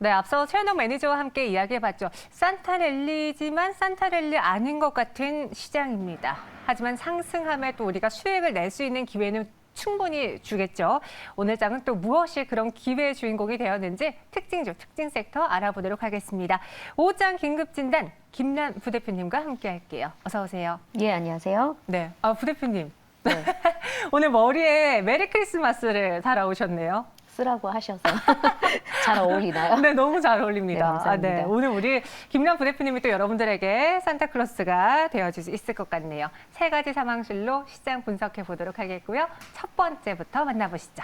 네, 앞서 최현동 매니저와 함께 이야기해봤죠. 산타랠리지만 산타랠리 아닌 것 같은 시장입니다. 하지만 상승함에 또 우리가 수익을 낼 수 있는 기회는 충분히 주겠죠. 오늘 장은 또 무엇이 그런 기회의 주인공이 되었는지 특징주, 특징 섹터 알아보도록 하겠습니다. 5장 긴급진단 김란 부대표님과 함께 할게요. 어서 오세요. 예, 안녕하세요. 네, 부대표님. 네. 오늘 머리에 메리 크리스마스를 달아오셨네요. 쓰라고 하셔서 잘 어울리나요? 네, 너무 잘 어울립니다. 네, 감사합니다. 네, 오늘 우리 김남 부대표님이 또 여러분들에게 산타클로스가 되어줄 수 있을 것 같네요. 세 가지 상황실로 시장 분석해 보도록 하겠고요. 첫 번째부터 만나보시죠.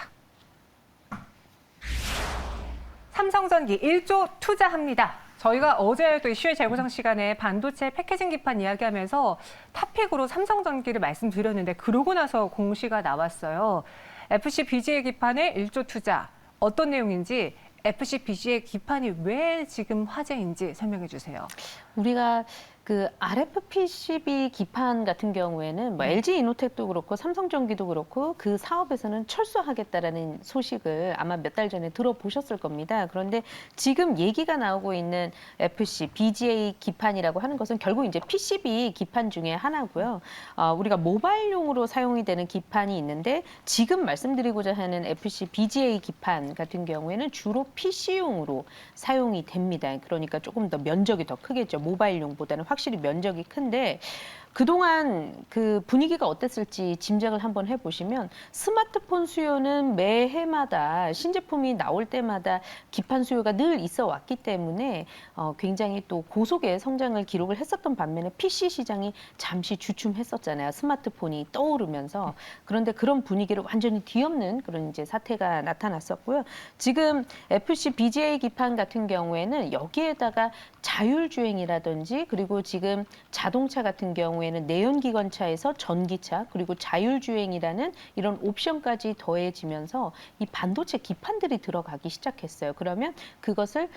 삼성전기 1조 투자합니다. 저희가 어제 또 이슈의 재구성 시간에 반도체 패키징 기판 이야기하면서 탑픽으로 삼성전기를 말씀드렸는데 그러고 나서 공시가 나왔어요. FC BGA 기판에 1조 투자. 어떤 내용인지 FC BGA 기판이 왜 지금 화제인지 설명해 주세요. 우리가 그 RFPCB 기판 같은 경우에는 뭐 LG 이노텍도 그렇고 삼성전기도 그렇고 그 사업에서는 철수하겠다라는 소식을 아마 몇 달 전에 들어보셨을 겁니다. 그런데 지금 얘기가 나오고 있는 FC, BGA 기판이라고 하는 것은 결국 이제 PCB 기판 중에 하나고요. 우리가 모바일용으로 사용이 되는 기판이 있는데 지금 말씀드리고자 하는 FC, BGA 기판 같은 경우에는 주로 PC용으로 사용이 됩니다. 그러니까 조금 더 면적이 더 크겠죠. 모바일용보다는 확실히 면적이 큰데 그동안 그 분위기가 어땠을지 짐작을 한번 해보시면 스마트폰 수요는 매해마다 신제품이 나올 때마다 기판 수요가 늘 있어 왔기 때문에 굉장히 또 고속의 성장을 기록을 했었던 반면에 PC 시장이 잠시 주춤했었잖아요. 스마트폰이 떠오르면서. 그런데 그런 분위기를 완전히 뒤엎는 그런 이제 사태가 나타났었고요. 지금 FC BGA 기판 같은 경우에는 여기에다가 자율주행이라든지 그리고 지금 자동차 같은 경우에는 내연기관차에서 전기차 그리고 자율주행이라는 이런 옵션까지 더해지면서 이 반도체 기판들이 들어가기 시작했어요. 그러면 그것을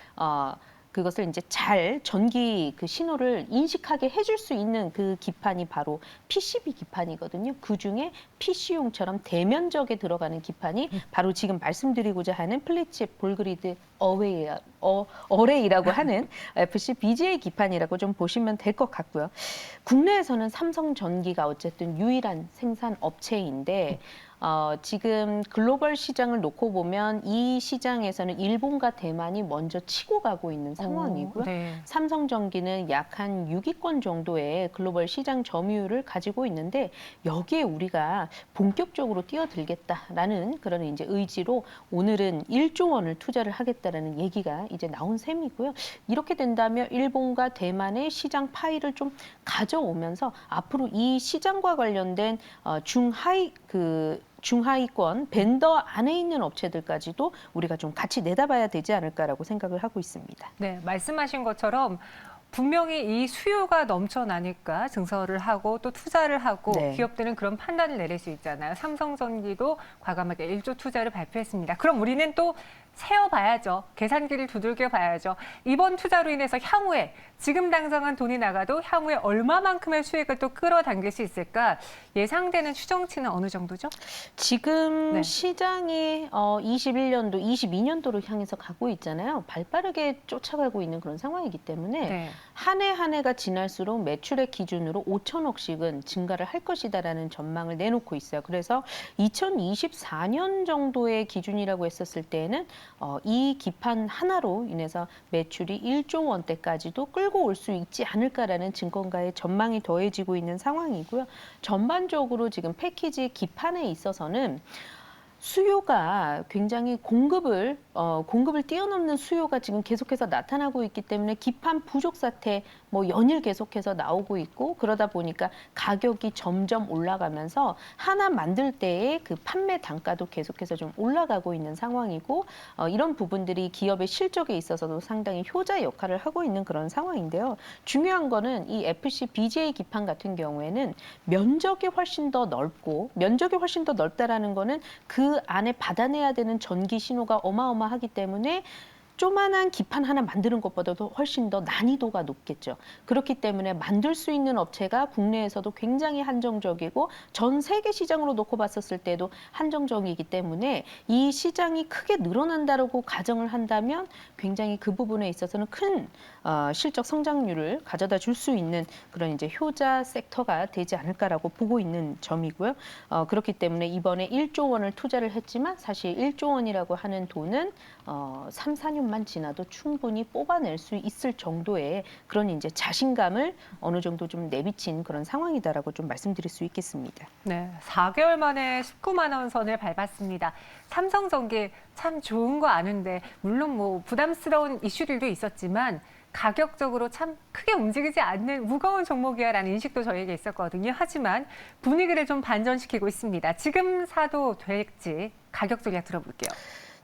이제 잘 전기 그 신호를 인식하게 해줄 수 있는 그 기판이 바로 PCB 기판이거든요. 그중에 PC용처럼 대면적에 들어가는 기판이 바로 지금 말씀드리고자 하는 플랫칩 볼그리드 어레이라고 하는 FC BGA 기판이라고 좀 보시면 될 것 같고요. 국내에서는 삼성전기가 어쨌든 유일한 생산 업체인데 지금 글로벌 시장을 놓고 보면 이 시장에서는 일본과 대만이 먼저 치고 가고 있는 상황이고요. 네. 삼성전기는 약 한 6위권 정도의 글로벌 시장 점유율을 가지고 있는데 여기에 우리가 본격적으로 뛰어들겠다라는 그런 이제 의지로 오늘은 1조 원을 투자를 하겠다라는 얘기가 이제 나온 셈이고요. 이렇게 된다면 일본과 대만의 시장 파이를 좀 가져오면서 앞으로 이 시장과 관련된 중하위권 벤더 안에 있는 업체들까지도 우리가 좀 같이 내다봐야 되지 않을까라고 생각을 하고 있습니다. 네, 말씀하신 것처럼 분명히 이 수요가 넘쳐나니까 증설을 하고 또 투자를 하고 네. 기업들은 그런 판단을 내릴 수 있잖아요. 삼성전기도 과감하게 1조 투자를 발표했습니다. 그럼 우리는 또 세어봐야죠. 계산기를 두들겨 봐야죠. 이번 투자로 인해서 향후에 지금 당장은 돈이 나가도 향후에 얼마만큼의 수익을 또 끌어당길 수 있을까? 예상되는 추정치는 어느 정도죠? 지금 네. 시장이 21년도, 22년도로 향해서 가고 있잖아요. 발빠르게 쫓아가고 있는 그런 상황이기 때문에 네. 한 해 한 해가 지날수록 매출액 기준으로 5천억씩은 증가를 할 것이다라는 전망을 내놓고 있어요. 그래서 2024년 정도의 기준이라고 했었을 때에는 이 기판 하나로 인해서 매출이 1조 원대까지도 끌고 올 수 있지 않을까라는 증권가의 전망이 더해지고 있는 상황이고요. 전반적으로 지금 패키지 기판에 있어서는 수요가 굉장히 공급을 뛰어넘는 수요가 지금 계속해서 나타나고 있기 때문에 기판 부족 사태 뭐 연일 계속해서 나오고 있고 그러다 보니까 가격이 점점 올라가면서 하나 만들 때의 그 판매 단가도 계속해서 좀 올라가고 있는 상황이고 이런 부분들이 기업의 실적에 있어서도 상당히 효자 역할을 하고 있는 그런 상황인데요. 중요한 거는 이 FC BGA 기판 같은 경우에는 면적이 훨씬 더 넓다라는 거는 그 안에 받아내야 되는 전기 신호가 어마어마하기 때문에 조만한 기판 하나 만드는 것보다도 훨씬 더 난이도가 높겠죠. 그렇기 때문에 만들 수 있는 업체가 국내에서도 굉장히 한정적이고 전 세계 시장으로 놓고 봤었을 때도 한정적이기 때문에 이 시장이 크게 늘어난다고 가정을 한다면 굉장히 그 부분에 있어서는 큰 실적 성장률을 가져다 줄 수 있는 그런 이제 효자 섹터가 되지 않을까라고 보고 있는 점이고요. 그렇기 때문에 이번에 1조 원을 투자를 했지만 사실 1조 원이라고 하는 돈은 3, 4년만 지나도 충분히 뽑아낼 수 있을 정도의 그런 이제 자신감을 어느 정도 좀 내비친 그런 상황이다라고 좀 말씀드릴 수 있겠습니다. 네, 4개월 만에 19만 원 선을 밟았습니다. 삼성전기 참 좋은 거 아는데 물론 뭐 부담스러운 이슈들도 있었지만 가격적으로 참 크게 움직이지 않는 무거운 종목이야라는 인식도 저에게 있었거든요. 하지만 분위기를 좀 반전시키고 있습니다. 지금 사도 될지 가격 전략 들어볼게요.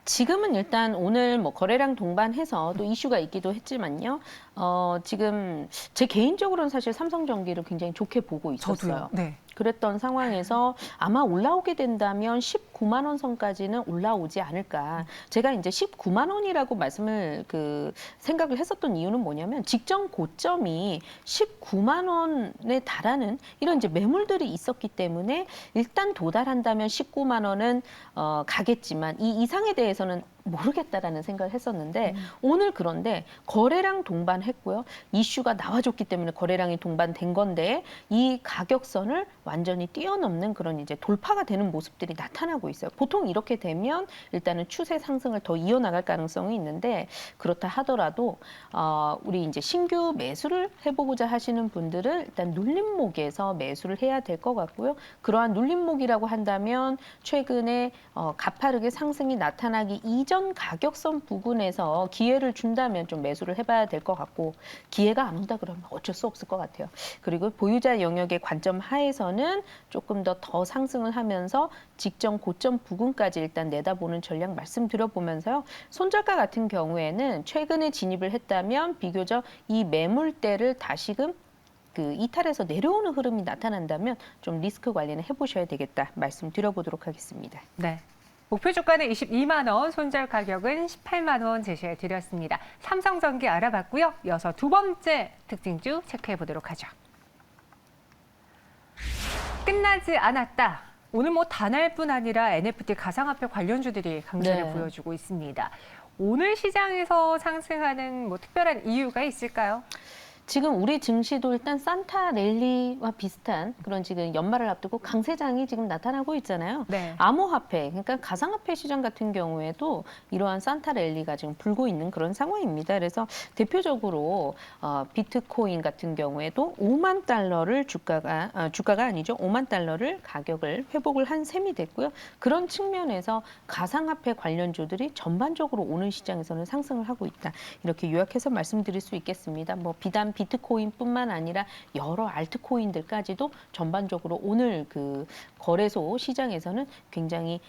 지금은 일단 오늘 뭐 거래량 동반해서 또 이슈가 있기도 했지만요. 지금 제 개인적으로는 사실 삼성전기를 굉장히 좋게 보고 있었어요. 저도요. 네. 그랬던 상황에서 아마 올라오게 된다면 19만 원 선까지는 올라오지 않을까. 제가 이제 19만 원이라고 말씀을 생각을 했었던 이유는 뭐냐면 직전 고점이 19만 원에 달하는 이런 이제 매물들이 있었기 때문에 일단 도달한다면 19만 원은 가겠지만 이 이상에 대해서는 모르겠다라는 생각을 했었는데 오늘 그런데 거래량 동반했고요. 이슈가 나와줬기 때문에 거래량이 동반된 건데 이 가격선을 완전히 뛰어넘는 그런 이제 돌파가 되는 모습들이 나타나고 있어요. 보통 이렇게 되면 일단은 추세 상승을 더 이어나갈 가능성이 있는데 그렇다 하더라도 우리 이제 신규 매수를 해보고자 하시는 분들은 일단 눌림목에서 매수를 해야 될 것 같고요. 그러한 눌림목이라고 한다면 최근에 가파르게 상승이 나타나기 이전 가격선 부근에서 기회를 준다면 좀 매수를 해봐야 될 것 같고 기회가 안 온다 그러면 어쩔 수 없을 것 같아요. 그리고 보유자 영역의 관점 하에서는 조금 더 상승을 하면서 직전 고점 부근까지 일단 내다보는 전략 말씀드려보면서요. 손절가 같은 경우에는 최근에 진입을 했다면 비교적 이 매물대를 다시금 이탈해서 내려오는 흐름이 나타난다면 좀 리스크 관리는 해보셔야 되겠다 말씀드려보도록 하겠습니다. 네. 목표 주가는 22만 원, 손절 가격은 18만 원 제시해 드렸습니다. 삼성전기 알아봤고요. 이어서 두 번째 특징주 체크해 보도록 하죠. 끝나지 않았다. 오늘 뭐 단알뿐 아니라 NFT 가상화폐 관련주들이 강세를 네. 보여주고 있습니다. 오늘 시장에서 상승하는 뭐 특별한 이유가 있을까요? 지금 우리 증시도 일단 산타 랠리와 비슷한 그런 지금 연말을 앞두고 강세장이 지금 나타나고 있잖아요. 네. 암호화폐, 그러니까 가상화폐 시장 같은 경우에도 이러한 산타 랠리가 지금 불고 있는 그런 상황입니다. 그래서 대표적으로 비트코인 같은 경우에도 5만 달러를 주가가 아니죠. 5만 달러를 가격을 회복을 한 셈이 됐고요. 그런 측면에서 가상화폐 관련주들이 전반적으로 오늘 시장에서는 상승을 하고 있다. 이렇게 요약해서 말씀드릴 수 있겠습니다. 뭐 비단 비트코인뿐만 아니라 여러 알트코인들까지도 전반적으로 오늘 거래소 시장에서는 굉장히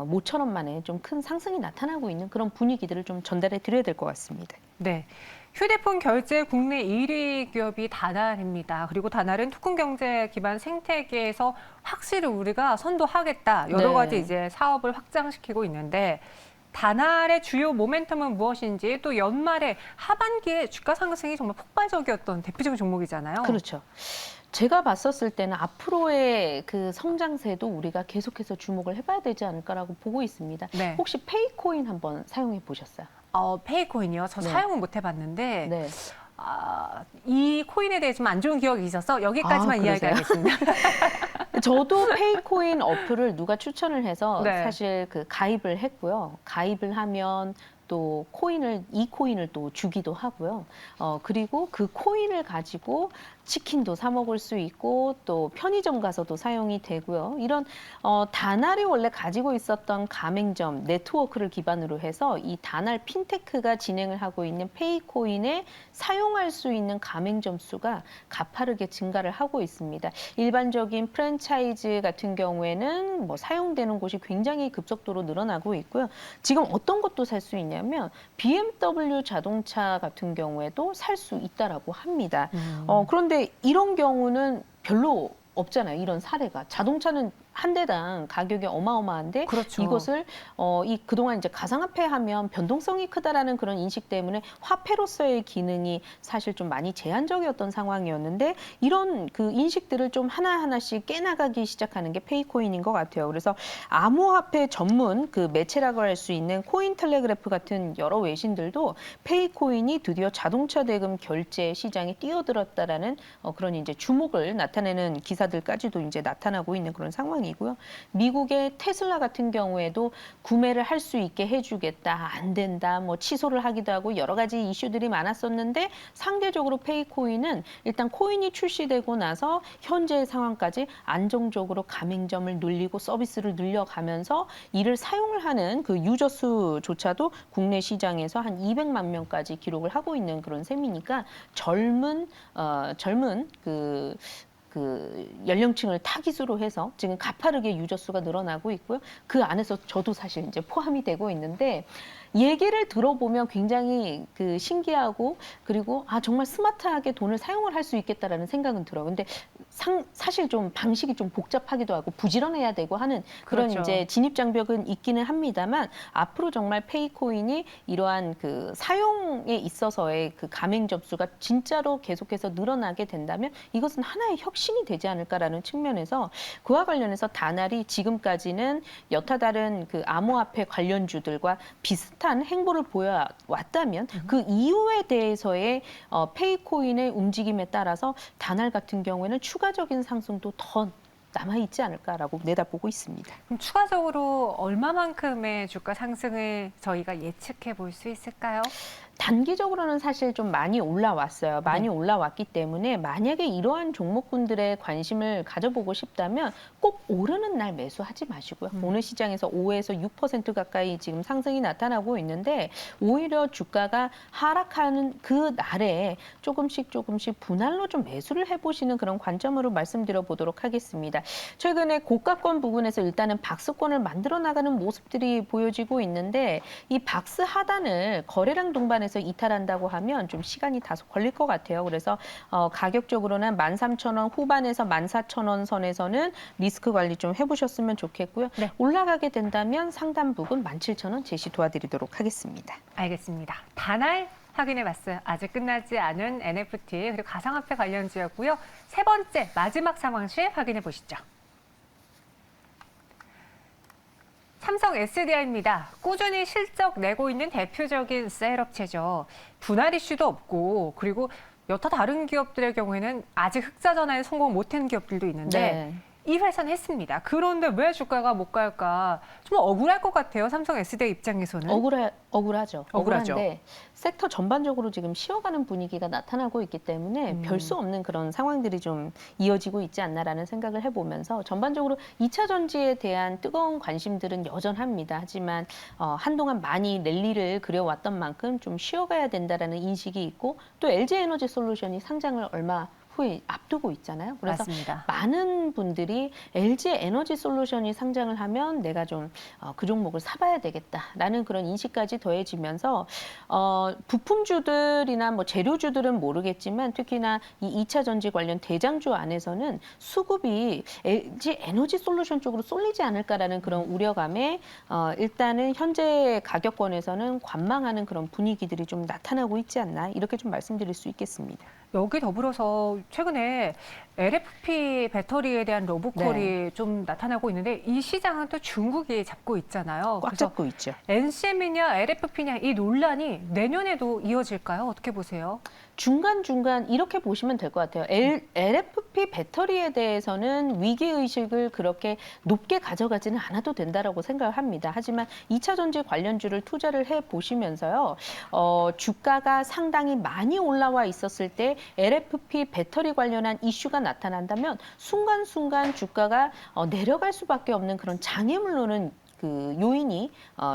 모처럼 만에 좀 큰 상승이 나타나고 있는 그런 분위기들을 좀 전달해 드려야 될 것 같습니다. 네. 휴대폰 결제 국내 1위 기업이 다날입니다. 그리고 다날은 토큰 경제 기반 생태계에서 확실히 우리가 선도하겠다. 여러 네. 가지 이제 사업을 확장시키고 있는데 다날의 주요 모멘텀은 무엇인지 또 연말에 하반기에 주가 상승이 정말 폭발적이었던 대표적인 종목이잖아요. 그렇죠. 제가 봤었을 때는 앞으로의 성장세도 우리가 계속해서 주목을 해봐야 되지 않을까라고 보고 있습니다. 네. 혹시 페이코인 한번 사용해 보셨어요? 페이코인이요. 저 네. 사용은 못 해봤는데 네. 이 코인에 대해 좀 안 좋은 기억이 있어서 여기까지만 그러세요? 이야기하겠습니다. 저도 페이코인 어플을 누가 추천을 해서 네. 사실 가입을 했고요. 가입을 하면 또 이 코인을 또 주기도 하고요. 그리고 그 코인을 가지고 치킨도 사 먹을 수 있고 또 편의점 가서도 사용이 되고요. 이런 다날이 원래 가지고 있었던 가맹점 네트워크를 기반으로 해서 이 다날 핀테크가 진행을 하고 있는 페이코인에 사용할 수 있는 가맹점 수가 가파르게 증가를 하고 있습니다. 일반적인 프랜차이즈 같은 경우에는 뭐 사용되는 곳이 굉장히 급속도로 늘어나고 있고요. 지금 어떤 것도 살 수 있냐면 BMW 자동차 같은 경우에도 살 수 있다라고 합니다. 그런데 이런 경우는 별로 없잖아요. 이런 사례가. 자동차는 한 대당 가격이 어마어마한데 그렇죠. 이것을 이 그동안 이제 가상화폐 하면 변동성이 크다라는 그런 인식 때문에 화폐로서의 기능이 사실 좀 많이 제한적이었던 상황이었는데 이런 그 인식들을 좀 하나하나씩 깨나가기 시작하는 게 페이코인인 것 같아요. 그래서 암호화폐 전문 그 매체라고 할 수 있는 코인텔레그래프 같은 여러 외신들도 페이코인이 드디어 자동차 대금 결제 시장에 뛰어들었다라는 그런 이제 주목을 나타내는 기사들까지도 이제 나타나고 있는 그런 상황이고요. 미국의 테슬라 같은 경우에도 구매를 할 수 있게 해주겠다, 안 된다, 뭐 취소를 하기도 하고 여러 가지 이슈들이 많았었는데 상대적으로 페이코인은 일단 코인이 출시되고 나서 현재의 상황까지 안정적으로 가맹점을 늘리고 서비스를 늘려가면서 이를 사용을 하는 그 유저 수조차도 국내 시장에서 한 200만 명까지 기록을 하고 있는 그런 셈이니까 젊은 그 연령층을 타깃으로 해서 지금 가파르게 유저 수가 늘어나고 있고요. 그 안에서 저도 사실 이제 포함이 되고 있는데 얘기를 들어보면 굉장히 그 신기하고 그리고 정말 스마트하게 돈을 사용을 할 수 있겠다라는 생각은 들어요. 근데 사실 좀 방식이 좀 복잡하기도 하고 부지런해야 되고 하는 그런 그렇죠. 이제 진입 장벽은 있기는 합니다만 앞으로 정말 페이코인이 이러한 그 사용에 있어서의 그 가맹 접수가 진짜로 계속해서 늘어나게 된다면 이것은 하나의 혁신이 되지 않을까라는 측면에서 그와 관련해서 다날이 지금까지는 여타 다른 그 암호화폐 관련주들과 비슷한 행보를 보여왔다면 그 이유에 대해서의 페이코인의 움직임에 따라서 다날 같은 경우에는 추가적인 상승도 더 남아있지 않을까라고 내다보고 있습니다. 그럼 추가적으로 얼마만큼의 주가 상승을 저희가 예측해 볼 수 있을까요? 단기적으로는 사실 좀 많이 올라왔어요. 많이 네. 올라왔기 때문에 만약에 이러한 종목군들의 관심을 가져보고 싶다면 꼭 오르는 날 매수하지 마시고요. 오늘 시장에서 5에서 6% 가까이 지금 상승이 나타나고 있는데 오히려 주가가 하락하는 그 날에 조금씩 분할로 좀 매수를 해보시는 그런 관점으로 말씀드려 보도록 하겠습니다. 최근에 고가권 부분에서 일단은 박스권을 만들어 나가는 모습들이 보여지고 있는데 이 박스 하단을 거래량 동반해서 이탈한다고 하면 좀 시간이 다소 걸릴 것 같아요. 그래서 가격적으로는 13,000원 후반에서 14,000원 선에서는 리스크 관리 좀 해보셨으면 좋겠고요. 네. 올라가게 된다면 상단 부근 17,000원 제시 도와드리도록 하겠습니다. 알겠습니다. 다날 확인해 봤어요. 아직 끝나지 않은 NFT 그리고 가상화폐 관련주였고요. 세 번째 마지막 상황시 확인해 보시죠. 삼성 SDI입니다. 꾸준히 실적 내고 있는 대표적인 셀업체죠. 분할 이슈도 없고 그리고 여타 다른 기업들의 경우에는 아직 흑자 전환에 성공 못한 기업들도 있는데 네. 이 회사는 했습니다. 그런데 왜 주가가 못 갈까? 좀 억울할 것 같아요. 삼성 SDI 입장에서는. 억울하죠. 억울하죠. 억울한데 섹터 전반적으로 지금 쉬어가는 분위기가 나타나고 있기 때문에 별 수 없는 그런 상황들이 좀 이어지고 있지 않나라는 생각을 해보면서 전반적으로 2차 전지에 대한 뜨거운 관심들은 여전합니다. 하지만 한동안 많이 랠리를 그려왔던 만큼 좀 쉬어가야 된다라는 인식이 있고 또 LG에너지 솔루션이 상장을 얼마 후에 앞두고 있잖아요. 그래서 맞습니다. 많은 분들이 LG 에너지 솔루션이 상장을 하면 내가 좀 그 종목을 사봐야 되겠다라는 그런 인식까지 더해지면서 부품주들이나 뭐 재료주들은 모르겠지만 특히나 이 2차 전지 관련 대장주 안에서는 수급이 LG 에너지 솔루션 쪽으로 쏠리지 않을까라는 그런 우려감에 일단은 현재 가격권에서는 관망하는 그런 분위기들이 좀 나타나고 있지 않나 이렇게 좀 말씀드릴 수 있겠습니다. 여기 더불어서 최근에 LFP 배터리에 대한 로보콜이 네. 좀 나타나고 있는데 이 시장은 또 중국이 잡고 있잖아요. 꽉 그래서 잡고 있죠. NCM이냐 LFP냐 이 논란이 내년에도 이어질까요? 어떻게 보세요? 중간중간 이렇게 보시면 될 것 같아요. LFP 배터리에 대해서는 위기의식을 그렇게 높게 가져가지는 않아도 된다라고 생각을 합니다. 하지만 2차 전지 관련주를 투자를 해보시면서요. 주가가 상당히 많이 올라와 있었을 때 LFP 배터리 관련한 이슈가 나타난다면 순간순간 주가가 내려갈 수밖에 없는 그런 장애물로는 그 요인이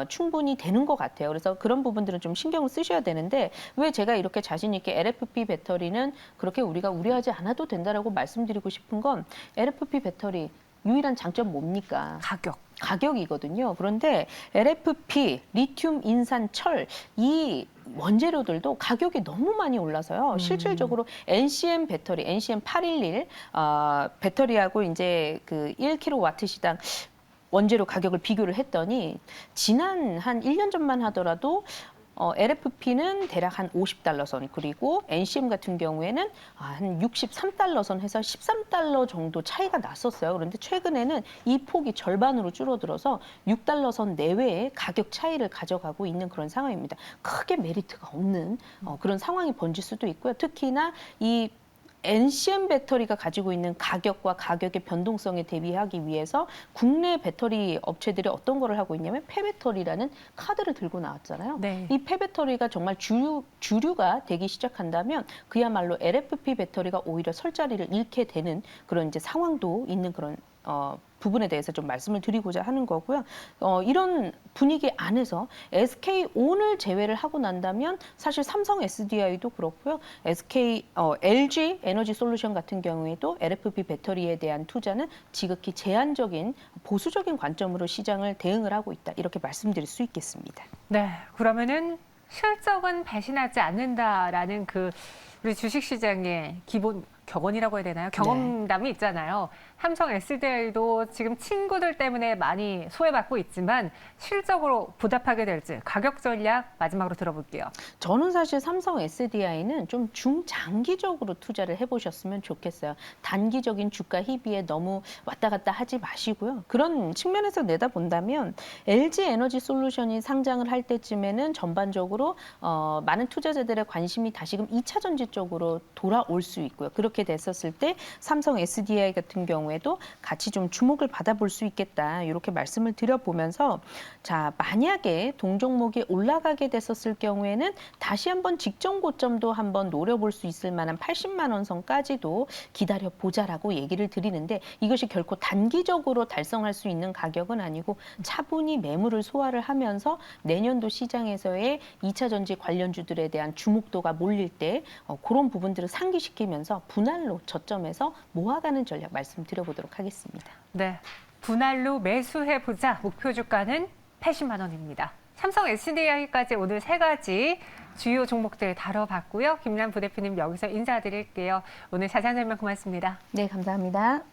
충분히 되는 것 같아요. 그래서 그런 부분들은 좀 신경을 쓰셔야 되는데 왜 제가 이렇게 자신 있게 LFP 배터리는 그렇게 우리가 우려하지 않아도 된다라고 말씀드리고 싶은 건 LFP 배터리 유일한 장점 뭡니까? 가격. 가격이거든요. 그런데 LFP, 리튬, 인산, 철 이 원재료들도 가격이 너무 많이 올라서요. 실질적으로 NCM 배터리, NCM 811 배터리하고 이제 그 1kW 시당 원재료 가격을 비교를 했더니 지난 한 1년 전만 하더라도 LFP는 대략 한 $50 선, 그리고 NCM 같은 경우에는 한 $63 선 해서 $13 정도 차이가 났었어요. 그런데 최근에는 이 폭이 절반으로 줄어들어서 $6 선 내외의 가격 차이를 가져가고 있는 그런 상황입니다. 크게 메리트가 없는 그런 상황이 번질 수도 있고요. 특히나 이 NCM 배터리가 가지고 있는 가격과 가격의 변동성에 대비하기 위해서 국내 배터리 업체들이 어떤 거를 하고 있냐면 폐배터리라는 카드를 들고 나왔잖아요. 네. 이 폐배터리가 정말 주류가 되기 시작한다면 그야말로 LFP 배터리가 오히려 설 자리를 잃게 되는 그런 이제 상황도 있는 그런 부분에 대해서 좀 말씀을 드리고자 하는 거고요. 이런 분위기 안에서 SK온을 제외를 하고 난다면 사실 삼성 SDI도 그렇고요. LG 에너지 솔루션 같은 경우에도 LFP 배터리에 대한 투자는 지극히 제한적인 보수적인 관점으로 시장을 대응을 하고 있다. 이렇게 말씀드릴 수 있겠습니다. 네, 그러면은 실적은 배신하지 않는다라는 그 우리 주식시장의 기본 격언이라고 해야 되나요? 경험담이 있잖아요. 삼성 SDI도 지금 친구들 때문에 많이 소외받고 있지만 실적으로 보답하게 될지 가격 전략 마지막으로 들어볼게요. 저는 사실 삼성 SDI는 좀 중장기적으로 투자를 해보셨으면 좋겠어요. 단기적인 주가 희비에 너무 왔다 갔다 하지 마시고요. 그런 측면에서 내다본다면 LG 에너지 솔루션이 상장을 할 때쯤에는 전반적으로 많은 투자자들의 관심이 다시금 2차 전지 쪽으로 돌아올 수 있고요. 그렇게 됐었을 때 삼성 SDI 같은 경우에도 같이 좀 주목을 받아볼 수 있겠다. 이렇게 말씀을 드려보면서 자, 만약에 동종목이 올라가게 됐었을 경우에는 다시 한번 직전 고점도 한번 노려볼 수 있을 만한 80만 원 선까지도 기다려보자라고 얘기를 드리는데 이것이 결코 단기적으로 달성할 수 있는 가격은 아니고 차분히 매물을 소화를 하면서 내년도 시장에서의 2차 전지 관련주들에 대한 주목도가 몰릴 때 그런 부분들을 상기시키면서 분할로 저점에서 모아가는 전략 말씀드려보도록 하겠습니다. 네, 분할로 매수해보자. 목표 주가는 80만 원입니다. 삼성 SDI까지 오늘 3가지 주요 종목들 다뤄봤고요. 김남 부대표님 여기서 인사드릴게요. 오늘 자세한 설명 고맙습니다. 네, 감사합니다.